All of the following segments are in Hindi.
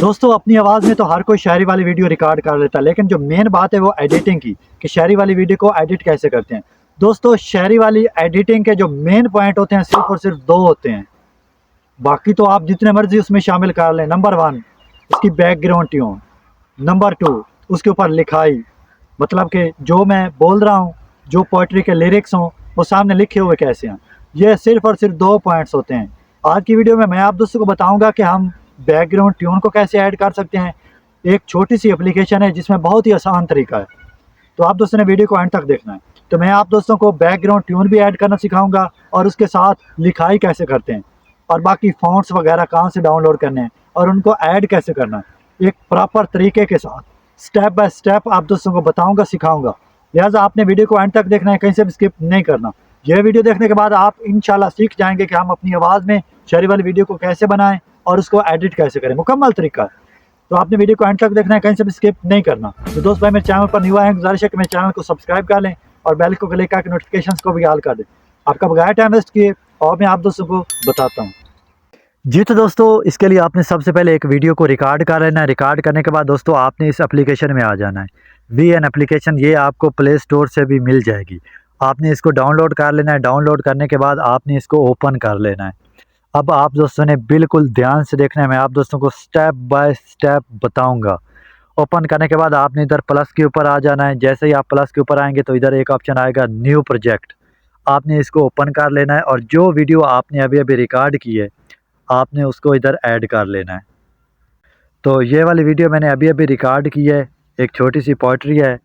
दोस्तों अपनी आवाज़ में तो हर कोई शायरी वाली वीडियो रिकॉर्ड कर लेता है, लेकिन जो मेन बात है वो एडिटिंग की, कि शायरी वाली वीडियो को एडिट कैसे करते हैं। दोस्तों शायरी वाली एडिटिंग के जो मेन पॉइंट होते हैं सिर्फ और सिर्फ दो होते हैं, बाकी तो आप जितने मर्जी उसमें शामिल कर लें। नंबर वन, इसकी बैकग्राउंड ट्यून। नंबर टू, उसके ऊपर लिखाई, मतलब कि जो मैं बोल रहा हूँ, जो पोइट्री के लिरिक्स हों वो सामने लिखे हुए कैसे हैं। ये सिर्फ और सिर्फ दो पॉइंट्स होते हैं। आज की वीडियो में मैं आप दोस्तों को बताऊंगा कि हम बैकग्राउंड ट्यून को कैसे ऐड कर सकते हैं। एक छोटी सी एप्लीकेशन है जिसमें बहुत ही आसान तरीका है, तो आप दोस्तों ने वीडियो को एंड तक देखना है। तो मैं आप दोस्तों को बैकग्राउंड ट्यून भी ऐड करना सिखाऊंगा और उसके साथ लिखाई कैसे करते हैं और बाकी फॉन्ट्स वगैरह कहाँ से डाउनलोड करने हैं और उनको ऐड कैसे करना है, एक प्रॉपर तरीके के साथ स्टेप बाय स्टेप आप दोस्तों को बताऊंगा, सिखाऊंगा। लिहाजा आपने वीडियो को एंड तक देखना है, कहीं से भी स्किप नहीं करना। यह वीडियो देखने के बाद आप इंशाल्लाह सीख जाएंगे कि हम अपनी आवाज़ में शायरी वाली वीडियो को कैसे बनाएं और उसको एडिट कैसे करें। मुकम्मल तरीका है, तो आपने वीडियो को एंड तक देखना है, कहीं से भी स्किप नहीं करना। तो दोस्त भाई मेरे चैनल पर न्यू आए हैं, गुजारिश है कि मेरे चैनल को सब्सक्राइब कर लें और बेल को क्लिक करके नोटिफिकेशंस को भी ऑल कर दें। आपका बगैर टाइम वेस्ट किए और मैं आप दोस्तों को बताता हूँ। जी तो दोस्तों इसके लिए आपने सबसे पहले एक वीडियो को रिकॉर्ड कर लेना है। रिकॉर्ड करने के बाद दोस्तों आपने इस एप्लीकेशन में आ जाना है। VN एप्लीकेशन, ये आपको प्ले स्टोर से भी मिल जाएगी। आपने इसको डाउनलोड कर लेना है। डाउनलोड करने के बाद आपने इसको ओपन कर लेना है। अब आप दोस्तों ने बिल्कुल ध्यान से देखना है, मैं आप दोस्तों को स्टेप बाय स्टेप बताऊंगा। ओपन करने के बाद आपने इधर प्लस के ऊपर आ जाना है। जैसे ही आप प्लस के ऊपर आएंगे तो इधर एक ऑप्शन आएगा न्यू प्रोजेक्ट, आपने इसको ओपन कर लेना है और जो वीडियो आपने अभी अभी रिकॉर्ड की है आपने उसको इधर ऐड कर लेना है। तो ये वाली वीडियो मैंने अभी अभी रिकॉर्ड की है, एक छोटी सी पोइट्री है,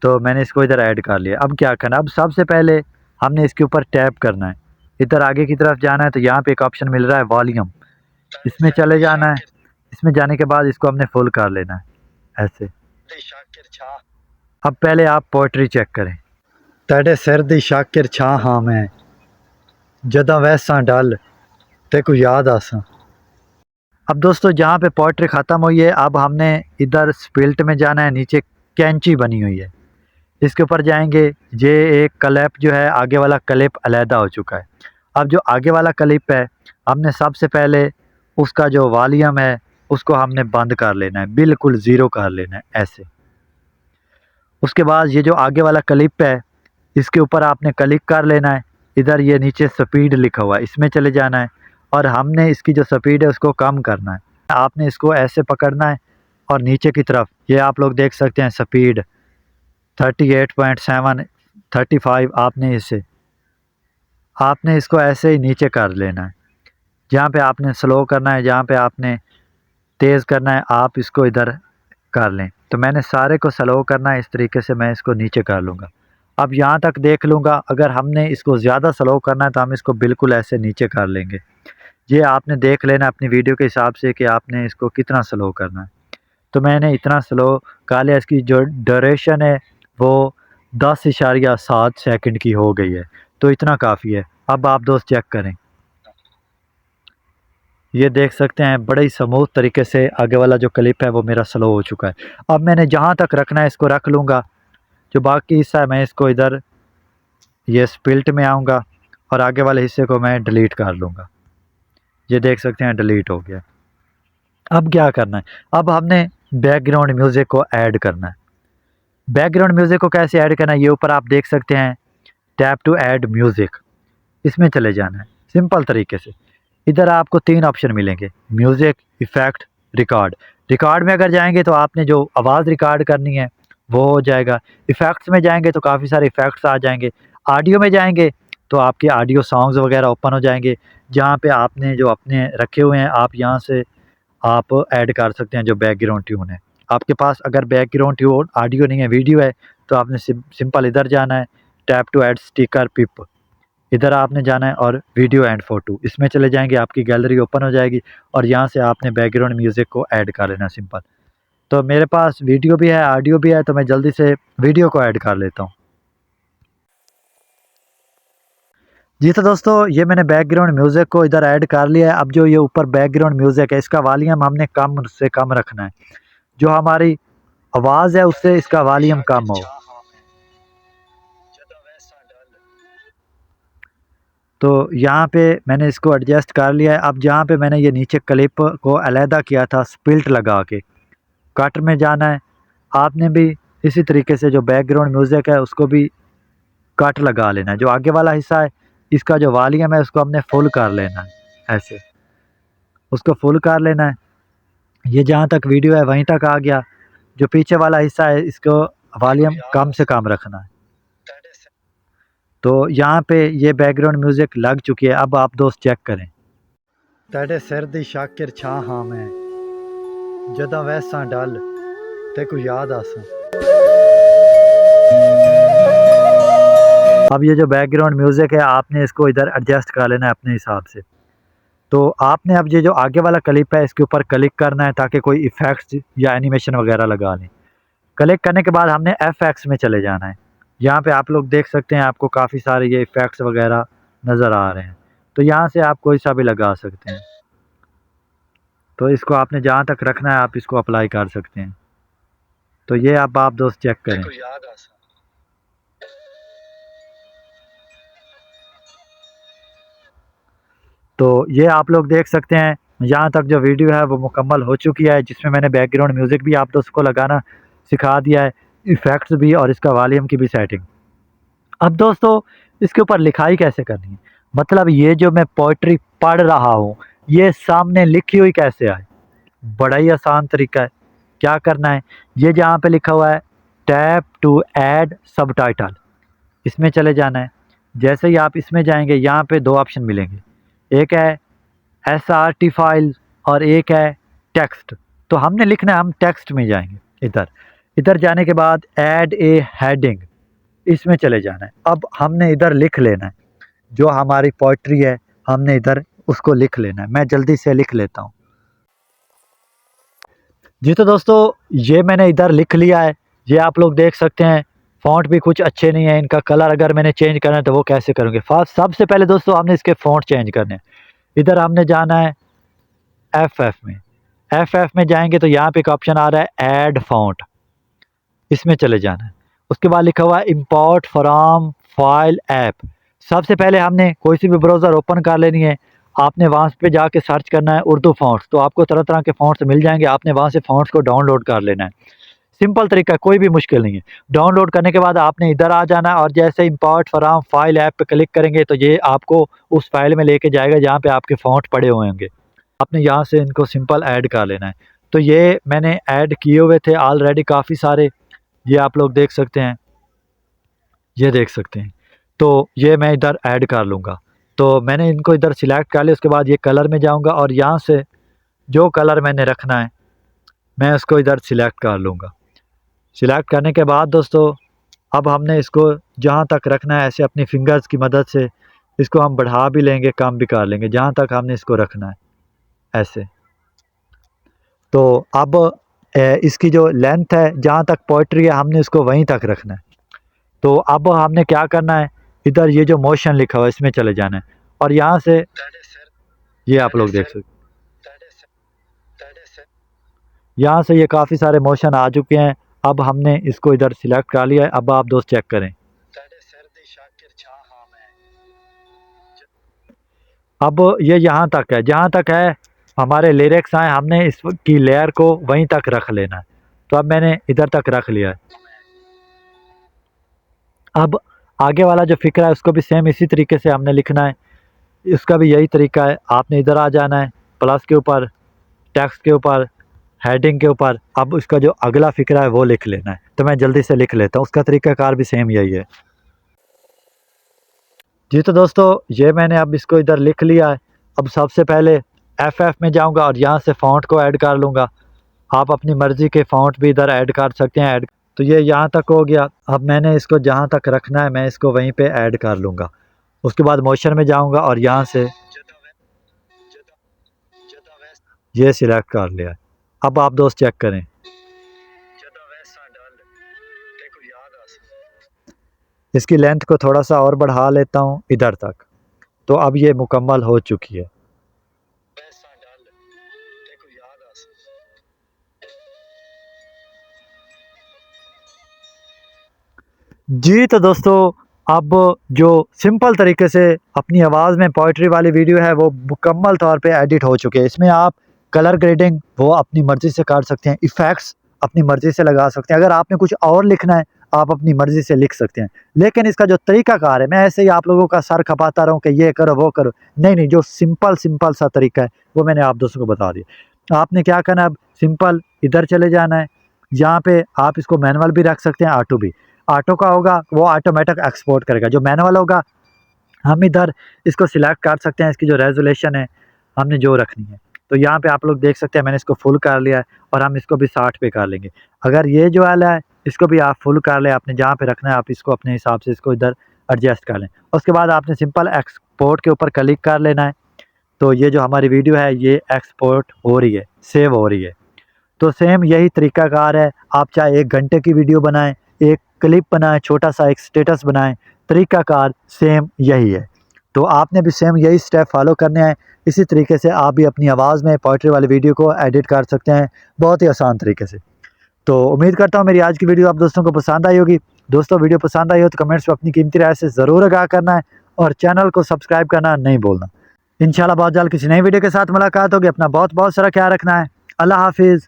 तो मैंने इसको इधर ऐड कर लिया। अब क्या करना, अब सबसे पहले हमने इसके ऊपर टैप करना है। इधर आगे की तरफ जाना है तो यहाँ पे एक ऑप्शन मिल रहा है वॉल्यूम, इसमें चले जाना है। इसमें जाने के बाद इसको हमने फुल कर लेना है ऐसे। अब पहले आप पोइट्री चेक करें। तेरे सिर दी शाकिर छा हाँ मैं, जदा वैसा डल ते को याद आसा। अब दोस्तों जहाँ पे पोइट्री ख़त्म हुई है अब हमने इधर स्पिल्ट में जाना है। नीचे कैंची बनी हुई है, इसके ऊपर जाएंगे। ये एक क्लिप जो है, आगे वाला क्लिप अलहदा हो चुका है। अब जो आगे वाला क्लिप है हमने सबसे पहले उसका जो वॉल्यूम है उसको हमने बंद कर लेना है, बिल्कुल ज़ीरो कर लेना है ऐसे। उसके बाद ये जो आगे वाला क्लिप है इसके ऊपर आपने क्लिक कर लेना है। इधर ये नीचे स्पीड लिखा हुआ है, इसमें चले जाना है और हमने इसकी जो स्पीड है उसको कम करना है। आपने इसको ऐसे पकड़ना है और नीचे की तरफ ये आप लोग देख सकते हैं स्पीड 38.7 35, आपने इसको ऐसे ही नीचे कर लेना है। जहाँ पे आपने स्लो करना है, जहाँ पे आपने तेज़ करना है, आप इसको इधर कर लें। तो मैंने सारे को स्लो करना है, इस तरीके से मैं इसको नीचे कर लूँगा। अब यहाँ तक देख लूँगा, अगर हमने इसको ज़्यादा स्लो करना है तो हम इसको बिल्कुल ऐसे नीचे कर लेंगे। ये आपने देख लेना अपनी वीडियो के हिसाब से कि आपने इसको कितना स्लो करना है। तो मैंने इतना स्लो कर लिया। इसकी जो ड्यूरेशन है वो 10.7 सेकंड की हो गई है, तो इतना काफ़ी है। अब आप दोस्त चेक करें, ये देख सकते हैं बड़े ही स्मूथ तरीके से आगे वाला जो क्लिप है वो मेरा स्लो हो चुका है। अब मैंने जहाँ तक रखना है इसको रख लूँगा। जो बाकी हिस्सा है मैं इसको इधर ये स्पिल्ट में आऊँगा और आगे वाले हिस्से को मैं डिलीट कर लूँगा। ये देख सकते हैं डिलीट हो गया। अब क्या करना है, अब हमने बैकग्राउंड म्यूज़िक को ऐड करना है। बैकग्राउंड म्यूज़िक को कैसे ऐड करना है, ये ऊपर आप देख सकते हैं टैप टू ऐड म्यूज़िक, इसमें चले जाना है सिंपल तरीके से। इधर आपको 3 ऑप्शन मिलेंगे, म्यूज़िक, इफ़ेक्ट, रिकॉर्ड। रिकॉर्ड में अगर जाएंगे तो आपने जो आवाज़ रिकॉर्ड करनी है वो हो जाएगा। इफ़ेक्ट्स में जाएंगे तो काफ़ी सारे इफ़ेक्ट्स आ जाएंगे। ऑडियो में जाएंगे तो आपके ऑडियो सॉन्ग्स वगैरह ओपन हो जाएंगे, जहाँ पे आपने जो अपने रखे हुए हैं आप यहाँ से आप ऐड कर सकते हैं जो बैकग्राउंड ट्यून है। आपके पास अगर बैकग्राउंड ट्यून ऑडियो नहीं है, वीडियो है, तो आपने सिंपल इधर जाना है, टैप टू ऐड स्टिकर पिप, इधर आपने जाना है और वीडियो एंड फ़ोटो, इसमें चले जाएंगे। आपकी गैलरी ओपन हो जाएगी और यहाँ से आपने बैकग्राउंड म्यूज़िक को ऐड कर लेना सिंपल। तो मेरे पास वीडियो भी है, ऑडियो भी है, तो मैं जल्दी से वीडियो को ऐड कर लेता हूँ। जी तो दोस्तों ये मैंने बैकग्राउंड म्यूज़िक को इधर ऐड कर लिया है। अब जो ये ऊपर बैकग्राउंड म्यूज़िक है इसका वॉल्यूम हमने कम से कम रखना है, जो हमारी आवाज़ है उससे इसका वॉल्यूम कम हो। तो यहाँ पे मैंने इसको एडजस्ट कर लिया है। अब जहाँ पे मैंने ये नीचे क्लिप को अलहदा किया था स्पिल्ट लगा के, कट में जाना है। आपने भी इसी तरीके से जो बैकग्राउंड म्यूज़िक है उसको भी कट लगा लेना है। जो आगे वाला हिस्सा है इसका जो वॉल्यूम है उसको हमने फुल कर लेना है, ऐसे उसको फुल कर लेना है। ये जहाँ तक वीडियो है वहीं तक आ गया। जो पीछे वाला हिस्सा है इसको वॉल्यूम कम से कम रखना है। तो यहाँ पे ये बैकग्राउंड म्यूज़िक लग चुकी है। अब आप दोस्त चेक करें। तेरे सिर दी शाकिर छा हाँ मैं जदा वैसा डल ते को याद आसा। अब ये जो बैकग्राउंड म्यूज़िक है आपने इसको इधर एडजस्ट कर लेना है अपने हिसाब से। तो आपने अब ये जो आगे वाला क्लिप है इसके ऊपर क्लिक करना है ताकि कोई इफ़ेक्ट्स या एनिमेशन वगैरह लगा लें। क्लिक करने के बाद हमने एफएक्स में चले जाना है। यहाँ पे आप लोग देख सकते हैं आपको काफ़ी सारे ये इफ़ेक्ट्स वगैरह नज़र आ रहे हैं। तो यहाँ से आप कोई सा भी लगा सकते हैं। तो इसको आपने जहाँ तक रखना है आप इसको अप्लाई कर सकते हैं। तो ये अब आप दोस्त चेक करें। तो ये आप लोग देख सकते हैं यहाँ तक जो वीडियो है वो मुकम्मल हो चुकी है, जिसमें मैंने बैकग्राउंड म्यूज़िक भी आप दोस्तों को लगाना सिखा दिया है, इफ़ेक्ट्स भी और इसका वॉल्यूम की भी सेटिंग। अब दोस्तों इसके ऊपर लिखाई कैसे करनी है, मतलब ये जो मैं पोइट्री पढ़ रहा हूँ ये सामने लिखी हुई कैसे आए। बड़ा ही आसान तरीका है। क्या करना है, ये जहाँ पे लिखा हुआ है टैप टू ऐड सबटाइटल, इसमें चले जाना है। जैसे ही आप इसमें जाएंगे यहाँ पे दो ऑप्शन मिलेंगे, एक है SRT फाइल और एक है टेक्स्ट। तो हमने लिखना है, हम टेक्स्ट में जाएंगे। इधर इधर जाने के बाद ऐड ए हेडिंग, इसमें चले जाना है। अब हमने इधर लिख लेना है जो हमारी पोइट्री है, हमने इधर उसको लिख लेना है। मैं जल्दी से लिख लेता हूँ। जी तो दोस्तों ये मैंने इधर लिख लिया है। ये आप लोग देख सकते हैं फ़ॉन्ट भी कुछ अच्छे नहीं है, इनका कलर अगर मैंने चेंज करना है तो वो कैसे करूँगे। फर्स्ट सबसे पहले दोस्तों हमने इसके फ़ॉन्ट चेंज करने हैं। इधर हमने जाना है FF में। FF में जाएंगे तो यहाँ पे एक ऑप्शन आ रहा है ऐड फ़ॉन्ट, इसमें चले जाना है। उसके बाद लिखा हुआ है इंपोर्ट फ्रॉम फाइल ऐप। सबसे पहले हमने कोई सी भी ब्राउज़र ओपन कर लेनी है। आपने वहाँ पे जाके सर्च करना है उर्दू फ़ॉन्ट्स, तो आपको तरह तरह के फ़ॉन्ट्स मिल जाएंगे। आपने वहाँ से फ़ॉन्ट्स को डाउनलोड कर लेना है। सिंपल तरीका है, कोई भी मुश्किल नहीं है। डाउनलोड करने के बाद आपने इधर आ जाना है और जैसे इंपोर्ट फ्रॉम फाइल ऐप पे क्लिक करेंगे तो ये आपको उस फाइल में लेके जाएगा जहाँ पे आपके फ़ॉन्ट पड़े हुए होंगे। आपने यहाँ से इनको सिंपल ऐड कर लेना है। तो ये मैंने ऐड किए हुए थे ऑलरेडी काफ़ी सारे, ये आप लोग देख सकते हैं, ये देख सकते हैं। तो ये मैं इधर ऐड कर लूँगा। तो मैंने इनको इधर सिलेक्ट कर लिया। उसके बाद ये कलर में जाऊँगा और यहाँ से जो कलर मैंने रखना है मैं उसको इधर सिलेक्ट कर लूँगा। सिलेक्ट करने के बाद दोस्तों अब हमने इसको जहाँ तक रखना है ऐसे अपनी फिंगर्स की मदद से इसको हम बढ़ा भी लेंगे, कम भी कर लेंगे, जहाँ तक हमने इसको रखना है ऐसे। तो अब इसकी जो लेंथ है जहाँ तक पोइट्री है हमने इसको वहीं तक रखना है। तो अब हमने क्या करना है, इधर ये जो मोशन लिखा हुआ है इसमें चले जाना है और यहाँ से ये आप लोग देख सकते हैं, यहाँ से ये काफ़ी सारे मोशन आ चुके हैं। अब हमने इसको इधर सिलेक्ट कर लिया है। अब आप दोस्त चेक करें। अब ये यहाँ तक है, जहाँ तक है हमारे लिरिक्स आए, हमने इसकी लेयर को वहीं तक रख लेना है। तो अब मैंने इधर तक रख लिया है। अब आगे वाला जो फ़िक्रा है उसको भी सेम इसी तरीके से हमने लिखना है। इसका भी यही तरीका है। आपने इधर आ जाना है प्लस के ऊपर, टेक्स्ट के ऊपर, हेडिंग के ऊपर। अब उसका जो अगला फ़िक्रा है वो लिख लेना है। तो मैं जल्दी से लिख लेता हूँ, उसका तरीक़ाकार भी सेम यही है। जी तो दोस्तों ये मैंने अब इसको इधर लिख लिया है। अब सबसे पहले FF में जाऊंगा और यहाँ से फ़ॉन्ट को ऐड कर लूँगा। आप अपनी मर्ज़ी के फ़ॉन्ट भी इधर ऐड कर सकते हैं। ऐड तो ये यहाँ तक हो गया। अब मैंने इसको जहाँ तक रखना है मैं इसको वहीं पे ऐड कर लूँगा। उसके बाद मोशन में जाऊँगा और यहाँ से ये सिलेक्ट कर लिया है। अब आप दोस्त चेक करें। इसकी लेंथ को थोड़ा सा और बढ़ा लेता हूँ इधर तक। तो अब ये मुकम्मल हो चुकी है। जी तो दोस्तों अब जो सिंपल तरीके से अपनी आवाज़ में पोइट्री वाली वीडियो है वो मुकम्मल तौर पे एडिट हो चुके हैं। इसमें आप कलर ग्रेडिंग वो अपनी मर्ज़ी से काट सकते हैं, इफ़ेक्ट्स अपनी मर्ज़ी से लगा सकते हैं। अगर आपने कुछ और लिखना है आप अपनी मर्ज़ी से लिख सकते हैं। लेकिन इसका जो तरीक़ाकार है, मैं ऐसे ही आप लोगों का सर खपाता रहूँ कि ये करो वो करो, नहीं, जो सिंपल सा तरीका है वो मैंने आप दोस्तों को बता दिया। आपने क्या करना है, अब सिंपल इधर चले जाना है, यहाँ पे आप इसको मैनुअल भी रख सकते हैं, ऑटो भी। ऑटो का होगा वो ऑटोमेटिक एक्सपोर्ट करेगा, जो मैनुअल होगा हम इधर इसको सिलेक्ट कर सकते हैं, इसकी जो रेजोल्यूशन है हमने जो रखनी है। तो यहाँ पे आप लोग देख सकते हैं मैंने इसको फुल कर लिया है और हम इसको भी 60 पे कर लेंगे। अगर ये जो वाला है इसको भी आप फुल कर लें, आपने जहाँ पे रखना है आप इसको अपने हिसाब से इसको इधर एडजस्ट कर लें। उसके बाद आपने सिंपल एक्सपोर्ट के ऊपर क्लिक कर लेना है। तो ये जो हमारी वीडियो है ये एक्सपोर्ट हो रही है, सेव हो रही है। तो सेम यही तरीक़ाकार है, आप चाहे 1 घंटे की वीडियो बनाएं, एक क्लिप बनाएं, छोटा सा एक स्टेटस बनाएं, तरीक़ाकार सेम यही है। तो आपने भी सेम यही स्टेप फॉलो करने हैं। इसी तरीके से आप भी अपनी आवाज़ में पोइट्री वाली वीडियो को एडिट कर सकते हैं बहुत ही आसान तरीके से। तो उम्मीद करता हूँ मेरी आज की वीडियो आप दोस्तों को पसंद आई होगी। दोस्तों वीडियो पसंद आई हो तो कमेंट्स में अपनी कीमती राय से ज़रूर आगाह करना है और चैनल को सब्सक्राइब करना नहीं भूलना। इंशाल्लाह बहुत जल्द किसी नई वीडियो के साथ मुलाकात होगी। अपना बहुत बहुत सारा ख्याल रखना है। अल्लाह हाफिज़।